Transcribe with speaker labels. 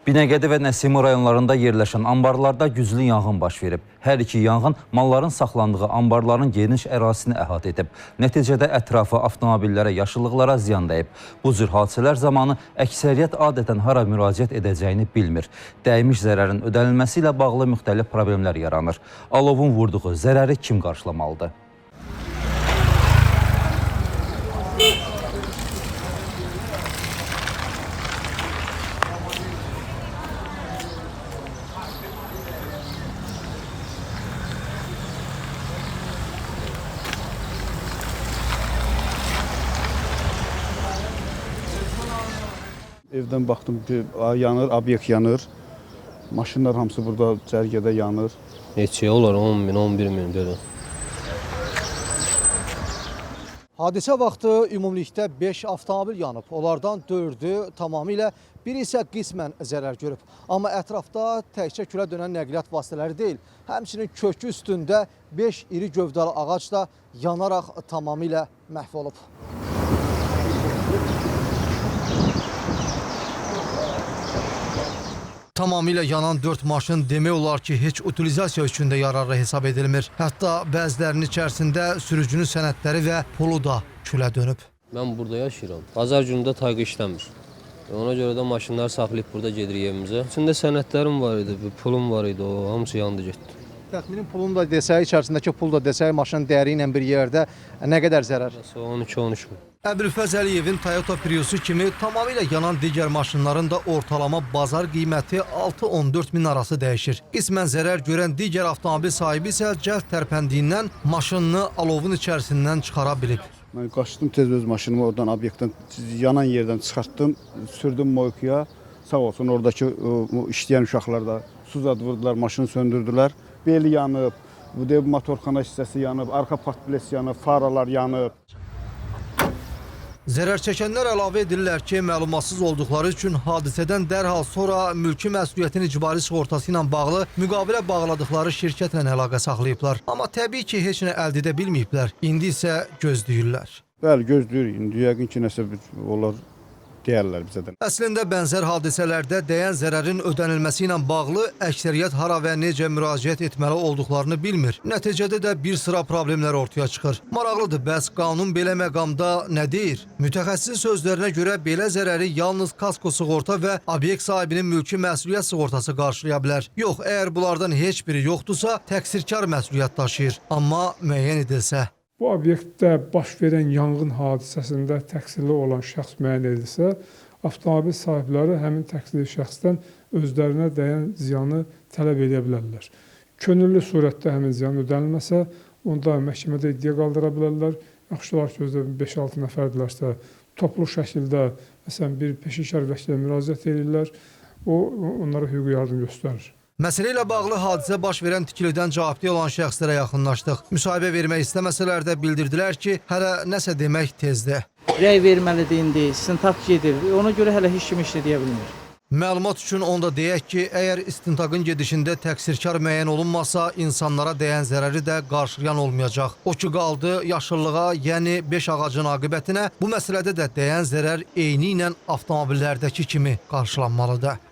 Speaker 1: Binəqədi və Nəsimi rayonlarında yerləşən ambarlarda güclü yanğın baş verib. Hər iki yanğın malların saxlandığı ambarların geniş ərazisini əhatə edib. Nəticədə ətrafı avtomobillərə, yaşıllıqlara ziyan dəyib. Bu cür hadisələr zamanı əksəriyyət adətən hara müraciət edəcəyini bilmir. Dəymiş zərərin ödənilməsi ilə bağlı müxtəlif problemlər yaranır. Alovun vurduğu zərəri kim qarşılamalıdır?
Speaker 2: Evdən baxdım ki, yanır, obyekt yanır. Maşınlar hamısı burada cərgədə yanır.
Speaker 3: Neçə olar? 10 min, 11 min dedi.
Speaker 4: Hadisə vaxtı ümumilikdə 5 avtomobil yanıb. Onlardan 4-ü tamamilə, biri isə qismən zərər görüb. Amma ətrafda təkcə külə dönən nəqliyyat vasitələri deyil, həmçinin kökü üstündə 5 iri gövdəli ağac da yanaraq tamamilə məhv olub. Tamamilə yanan 4 maşın demək olar ki, heç utilizasiya üçün də yararlı hesab edilmir. Hətta bəzilərinin içərisində sürücünün sənədləri və pulu da külə dönüb.
Speaker 3: Mən burada yaşayıram. Bazar günü də tayqa işləmir. Ona görə də maşınları saxlayıb burada gedirik evimizə. İçində sənədlərim var idi, pulum var idi, o hamısı yandı getdi.
Speaker 4: Təxminin pulun da desək, içərisindəki pul da desək, maşının dəyəri ilə bir yerdə nə qədər zərər?
Speaker 3: 12-13 min.
Speaker 4: Əbülfəz Əliyevin Toyota Priusu kimi tamamilə yanan digər maşınların da ortalama bazar qiyməti 6-14 min arası dəyişir. Qismən zərər görən digər avtomobil sahibi isə cəld tərpəndiyindən maşınını alovun içərisindən çıxara bilib.
Speaker 2: Mən qaçdım tez öz maşınımı oradan obyektdən, yanan yerdən çıxartdım, sürdüm Moykuya. Sağ olsun oradakı işləyən uşaqlar da su zad vurdular, maşını söndürdülər. Beli yanıb, bu motorxana hissəsi yanıb, arxa partbiles yanıb, faralar yanıb.
Speaker 4: Zərər çəkənlər əlavə edirlər ki, məlumatsız olduqları üçün hadisədən dərhal sonra mülki məsuliyyətin icbari sığortası ilə bağlı müqavilə bağladıkları şirkətlə əlaqə saxlayıblar. Amma təbii ki, heç nə əldə edə bilməyiblər. İndi isə gözləyirlər.
Speaker 2: Bəli, gözləyirik. İndi yəqin ki, nəsə onlar deyərlər bizədən.
Speaker 4: Əslində bənzər hadisələrdə dəyən zərərin ödənilməsi ilə bağlı əksəriyyət hara və necə müraciət etməli olduqlarını bilmir. Nəticədə də bir sıra problemlər ortaya çıxır. Maraqlıdır, bəs qanun belə məqamda nə deyir? Mütəxəssisin sözlərinə görə belə zərəri yalnız kasko sığorta və obyekt sahibinin mülki məsuliyyət sığortası qarşılaya bilər. Yox, əgər bunlardan heç biri yoxdursa, təqsirkar məsuliyyət daşıyır. Amma müəyyən edilsə.
Speaker 5: Bu obyektdə baş verən yanğın hadisəsində təqsirli olan şəxs müəyyən edilsə, avtomobil sahibləri həmin təqsirli şəxsdən özlərinə dəyən ziyanı tələb edə bilərlər. Könüllü surətdə həmin ziyan ödənilməsə, onda məhkəmədə iddia qaldıra bilərlər. Yaxşı olar ki, özdə 5-6 nəfərdirlərsə, toplu şəkildə məsələn bir peşəkar vəkilə müraciət edirlər, o onlara hüquqi yardım göstərir.
Speaker 4: Məsələ ilə bağlı hadisə baş verən tikilidən cavabdeh olan şəxslərə yaxınlaşdıq. Müsahibə vermək istəməsələr də bildirdilər ki, hələ nəsə demək tezdir.
Speaker 6: Rəy verməlidir indi, istintaq gedir. Ona görə hələ heç kim işlə deyə bilmir.
Speaker 4: Məlumat üçün onda deyək ki, əgər istintaqın gedişində təqsirkar müəyyən olunmasa, insanlara dəyən zərəri də qarşılayan olmayacaq. O ki qaldı yaşıllığa, yəni 5 ağacın aqibətinə, bu məsələdə də dəyən zərər eyni ilə avtomobillərdəki kimi qarşılanmalıdır.